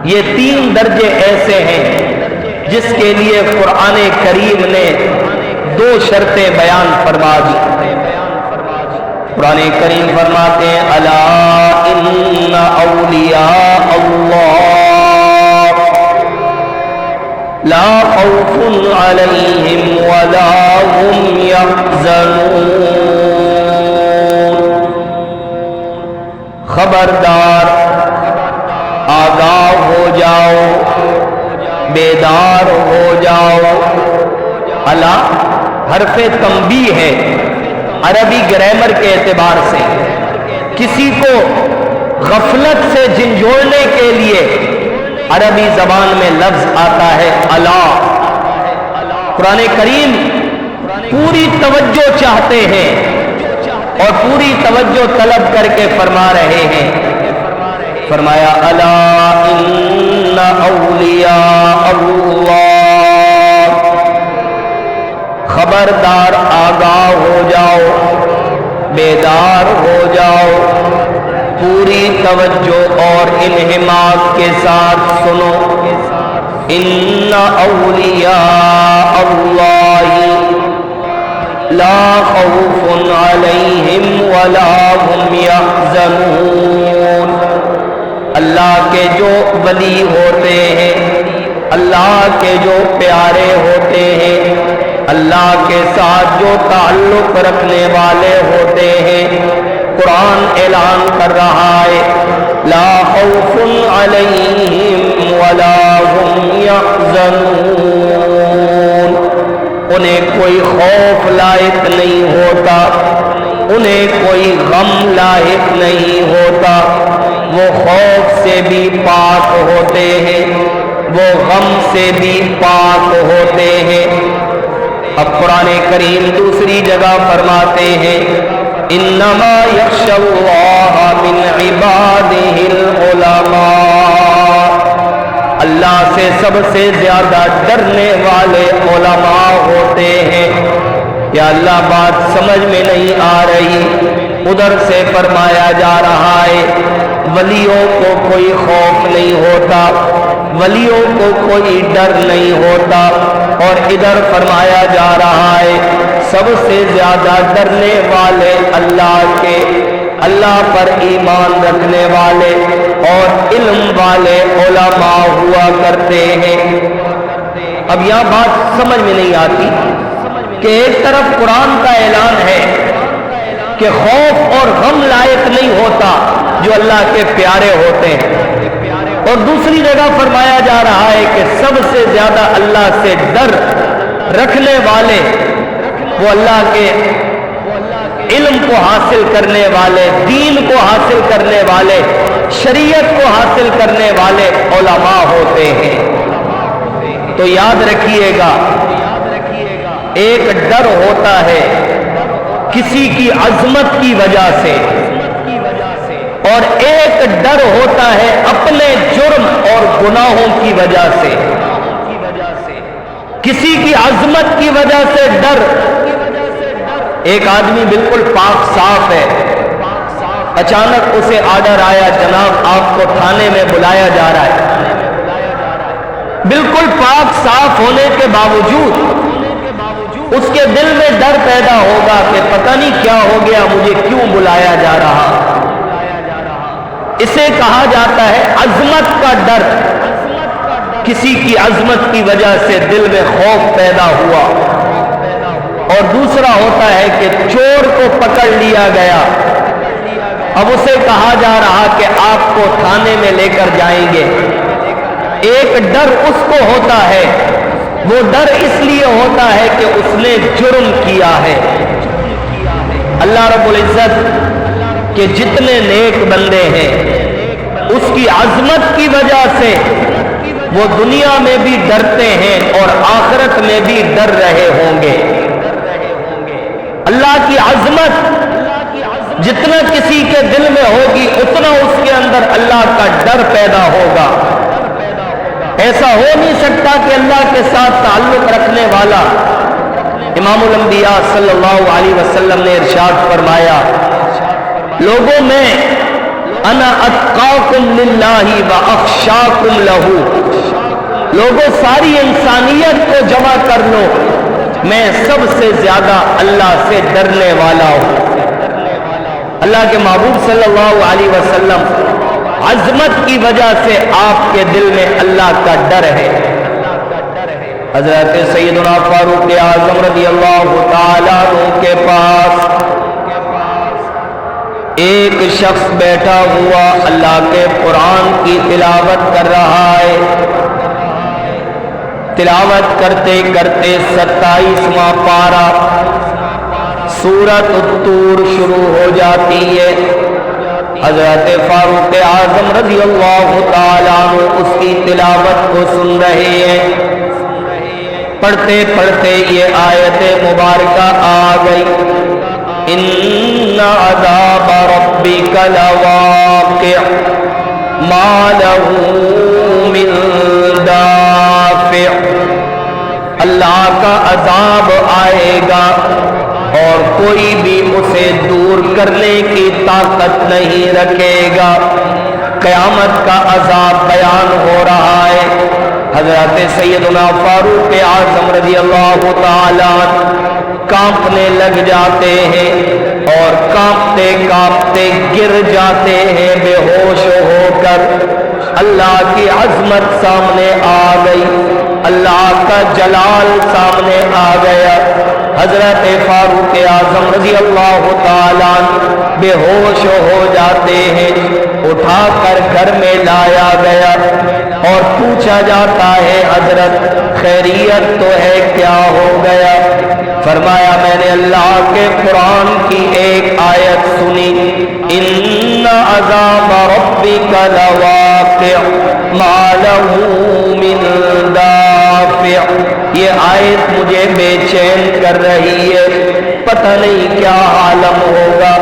یہ 3 درجے ایسے ہیں جس کے لیے قرآن کریم نے 2 شرطیں بیان فرما دی۔ قرآن کریم فرماتے ہیں الا ان اولیاء اللہ لا خوف علیہم ولا هم یحزنون، خبردار آگاہ ہو جاؤ، بیدار ہو جاؤ۔ الا حرف تنبیہ ہے، عربی گرامر کے اعتبار سے کسی کو غفلت سے جھنجھوڑنے کے لیے عربی زبان میں لفظ آتا ہے الا۔ قرآن کریم پوری توجہ چاہتے ہیں اور پوری توجہ طلب کر کے فرما رہے ہیں۔ فرمایا الا ان اولیاء اللہ، خبردار آگاہ ہو جاؤ، بیدار ہو جاؤ، پوری توجہ اور انہماک کے ساتھ سنو۔ ان اولیاء اللہ لا خوف علیہم ولا هم یحزنون، اللہ کے جو ولی ہوتے ہیں، اللہ کے جو پیارے ہوتے ہیں، اللہ کے ساتھ جو تعلق رکھنے والے ہوتے ہیں، قرآن اعلان کر رہا ہے لا خوف علیہم ولا هم یحزنون، انہیں کوئی خوف لاحق نہیں ہوتا، انہیں کوئی غم لاحق نہیں ہوتا، وہ خوف سے بھی پاک ہوتے ہیں، وہ غم سے بھی پاک ہوتے ہیں۔ اب قرآن کریم دوسری جگہ فرماتے ہیں انما یخشی اللہ من عبادہ العلماء، اللہ سے سب سے زیادہ ڈرنے والے علماء ہوتے ہیں۔ یا اللہ بات سمجھ میں نہیں آ رہی، ادھر سے فرمایا جا رہا ہے ولیوں کو کوئی خوف نہیں ہوتا، ولیوں کو کوئی ڈر نہیں ہوتا، اور ادھر فرمایا جا رہا ہے سب سے زیادہ ڈرنے والے اللہ کے، اللہ پر ایمان رکھنے والے اور علم والے علماء ہوا کرتے ہیں۔ اب یہاں بات سمجھ میں نہیں آتی کہ ایک طرف قرآن کا اعلان ہے کہ خوف اور غم لائق نہیں ہوتا جو اللہ کے پیارے ہوتے ہیں، اور دوسری جگہ فرمایا جا رہا ہے کہ سب سے زیادہ اللہ سے ڈر رکھنے والے وہ اللہ کے علم کو حاصل کرنے والے، دین کو حاصل کرنے والے، شریعت کو حاصل کرنے والے علماء ہوتے ہیں۔ تو یاد رکھیے گا ایک ڈر ہوتا ہے کسی کی عظمت کی وجہ سے، اور ایک ڈر ہوتا ہے اپنے جرم اور گناہوں کی وجہ سے۔ کسی کی عظمت کی وجہ سے ڈر، ایک آدمی بالکل پاک صاف ہے، اچانک اسے آرڈر آیا جناب آپ کو تھانے میں بلایا جا رہا ہے، بالکل پاک صاف ہونے کے باوجود اس کے دل میں ڈر پیدا ہوگا کہ پتہ نہیں کیا ہو گیا، مجھے کیوں بلایا جا رہا۔ اسے کہا جاتا ہے عظمت کا ڈر، کسی کی عظمت کی وجہ سے دل میں خوف پیدا ہوا۔ اور دوسرا ہوتا ہے کہ چور کو پکڑ لیا گیا، اب اسے کہا جا رہا کہ آپ کو تھانے میں لے کر جائیں گے۔ ایک ڈر اس کو ہوتا ہے، وہ ڈر اس لیے ہوتا ہے کہ اس نے جرم کیا ہے۔ اللہ رب العزت کے جتنے نیک بندے ہیں اس کی عظمت کی وجہ سے وہ دنیا میں بھی ڈرتے ہیں اور آخرت میں بھی ڈر رہے ہوں گے۔ اللہ کی عظمت جتنا کسی کے دل میں ہوگی اتنا اس کے اندر اللہ کا ڈر پیدا ہوگا۔ ایسا ہو نہیں سکتا کہ اللہ کے ساتھ تعلق رکھنے والا، امام الانبیاء صلی اللہ علیہ وسلم نے ارشاد فرمایا لوگوں میں انا اتقاکم للہ و اخشاکم لہو، لوگوں ساری انسانیت کو جمع کر لو، میں سب سے زیادہ اللہ سے ڈرنے والا ہوں۔ اللہ کے محبوب صلی اللہ علیہ وسلم عظمت کی وجہ سے آپ کے دل میں اللہ کا ڈر ہے۔ حضرت سیدنا فاروق اعظم رضی اللہ تعالیٰ عنہ کے پاس ایک شخص بیٹھا ہوا اللہ کے قرآن کی تلاوت کر رہا ہے۔ تلاوت کرتے کرتے 27واں پارہ سورۃ الطور شروع ہو جاتی ہے۔ حضرت فاروق اعظم رضی اللہ تعالیٰ عنہ اس کی تلاوت کو سن رہے ہیں۔ پڑھتے پڑھتے یہ آیت مبارکہ آ گئی، ان عذاب ربک لواقع ما له من دافع، اللہ کا عذاب آئے گا اور کوئی بھی اسے دور کرنے کی طاقت نہیں رکھے گا۔ قیامت کا عذاب بیان ہو رہا ہے۔ حضرت سیدنا فاروق اعظم رضی اللہ تعالیٰ کانپنے لگ جاتے ہیں اور کانپتے کانپتے گر جاتے ہیں بے ہوش ہو کر۔ اللہ کی عظمت سامنے آ گئی، اللہ کا جلال سامنے آ گیا۔ حضرت فاروق اعظم رضی اللہ تعالیٰ بے ہوش ہو جاتے ہیں۔ اٹھا کر گھر میں لایا گیا اور پوچھا جاتا ہے حضرت خیریت تو ہے، کیا ہو گیا؟ فرمایا میں نے اللہ کے قرآن کی ایک آیت سنی، ان عذاب ربک لواقع ما له من دافع، یہ آیت مجھے بے چین کر رہی ہے، پتہ نہیں کیا عالم ہوگا،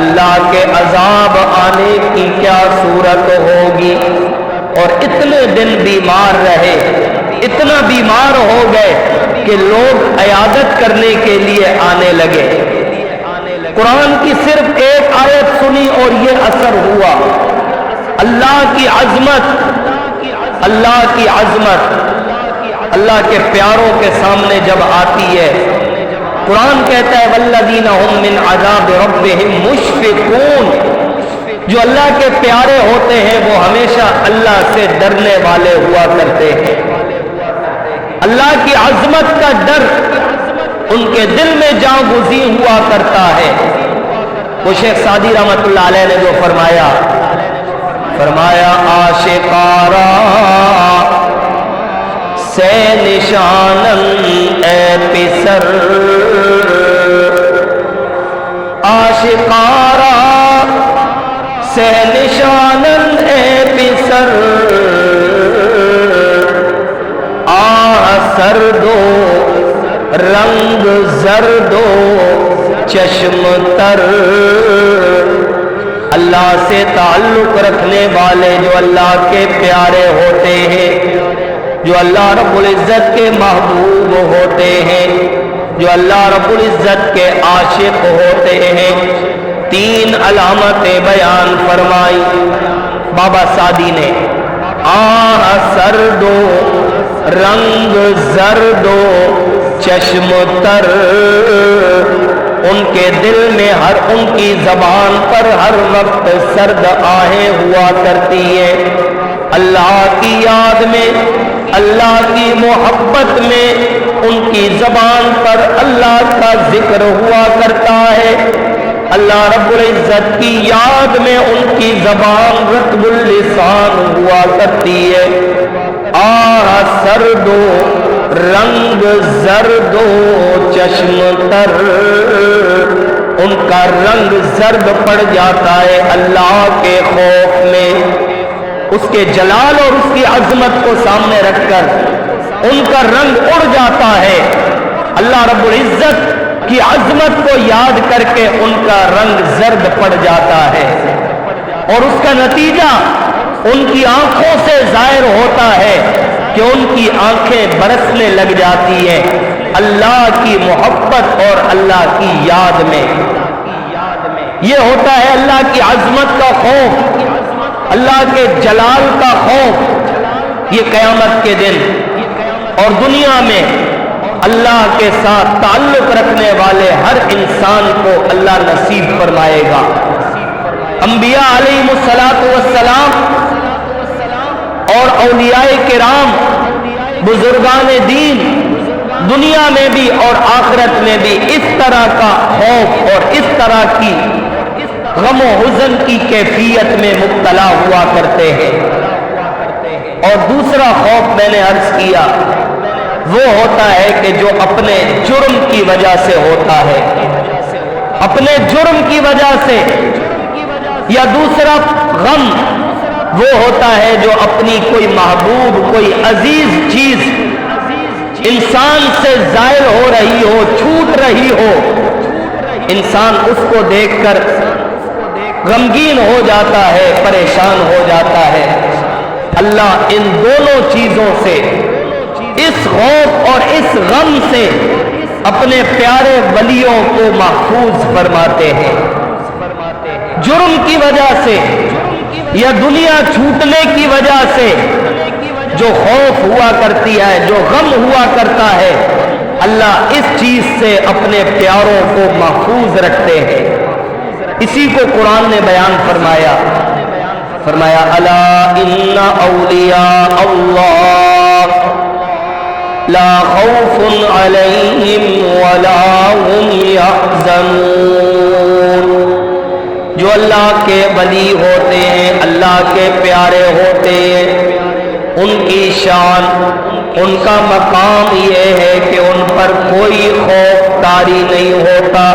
اللہ کے عذاب آنے کی کیا صورت ہوگی۔ اور اتنے دن بیمار رہے، اتنا بیمار ہو گئے کہ لوگ عیادت کرنے کے لیے آنے لگے۔ قرآن کی صرف ایک آیت سنی اور یہ اثر ہوا۔ اللہ کی عظمت، اللہ کی عظمت اللہ کے پیاروں کے سامنے جب آتی ہے، قرآن کہتا ہے والذین هم من عذاب ربهم مشفقون، جو اللہ کے پیارے ہوتے ہیں وہ ہمیشہ اللہ سے ڈرنے والے ہوا کرتے ہیں۔ اللہ کی عظمت کا ڈر ان کے دل میں جاں گزی ہوا کرتا ہے۔ وہ شیخ سعدی رحمۃ اللہ علیہ نے جو فرمایا آشکارا سے نشانن اے پسر، آشکارا سے نشانن اے پسر، سردو رنگ زردو چشم تر، اللہ سے تعلق رکھنے والے جو اللہ کے پیارے ہوتے ہیں، جو اللہ رب العزت کے محبوب ہوتے ہیں، جو اللہ رب العزت کے عاشق ہوتے ہیں، تین علامتیں بیان فرمائی بابا سعدی نے۔ سردو رنگ زردو چشم تر، ان کے دل میں ان کی زبان پر ہر وقت سرد آہیں ہوا کرتی ہیں، اللہ کی یاد میں، اللہ کی محبت میں ان کی زبان پر اللہ کا ذکر ہوا کرتا ہے، اللہ رب العزت کی یاد میں ان کی زبان رطب اللسان ہوا کرتی ہے۔ سردو رنگ زردو چشم تر، ان کا رنگ زرد پڑ جاتا ہے اللہ کے خوف میں، اس کے جلال اور اس کی عظمت کو سامنے رکھ کر ان کا رنگ اڑ جاتا ہے، اللہ رب العزت کی عظمت کو یاد کر کے ان کا رنگ زرد پڑ جاتا ہے، اور اس کا نتیجہ ان کی آنکھوں سے ظاہر ہوتا ہے کہ ان کی آنکھیں برسنے لگ جاتی ہیں اللہ کی محبت اور اللہ کی یاد میں۔ یہ ہوتا ہے اللہ کی عظمت کا خوف، اللہ کے جلال کا خوف، یہ قیامت کے دن اور دنیا میں اللہ کے ساتھ تعلق رکھنے والے ہر انسان کو اللہ نصیب فرمائے گا۔ انبیاء علیہم الصلاۃ والسلام اور اولیاء کرام، بزرگان دین، دنیا میں بھی اور آخرت میں بھی اس طرح کا خوف اور اس طرح کی غم و حزن کی کیفیت میں مبتلا ہوا کرتے ہیں۔ اور دوسرا خوف میں نے عرض کیا وہ ہوتا ہے کہ جو اپنے جرم کی وجہ سے ہوتا ہے، اپنے جرم کی وجہ سے، یا دوسرا غم وہ ہوتا ہے جو اپنی کوئی محبوب، کوئی عزیز چیز انسان سے زائل ہو رہی ہو، چھوٹ رہی ہو، انسان اس کو دیکھ کر غمگین ہو جاتا ہے، پریشان ہو جاتا ہے۔ اللہ ان دونوں چیزوں سے، اس خوف اور اس غم سے اپنے پیارے ولیوں کو محفوظ فرماتے ہیں۔ جرم کی وجہ سے یا دنیا چھوٹنے کی وجہ سے جو خوف ہوا کرتی ہے، جو غم ہوا کرتا ہے، اللہ اس چیز سے اپنے پیاروں کو محفوظ رکھتے ہیں۔ اسی کو قرآن نے بیان فرمایا، الا ان اولیاء اللہ لا خوف علیہم ولا هم یحزنون۔ جو اللہ کے ولی ہوتے ہیں، اللہ کے پیارے ہوتے ہیں، ان کی شان، ان کا مقام یہ ہے کہ ان پر کوئی خوف طاری نہیں ہوتا،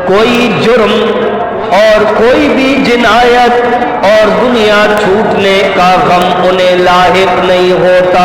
کوئی جرم اور کوئی بھی جنایت اور دنیا چھوٹنے کا غم انہیں لاحق نہیں ہوتا۔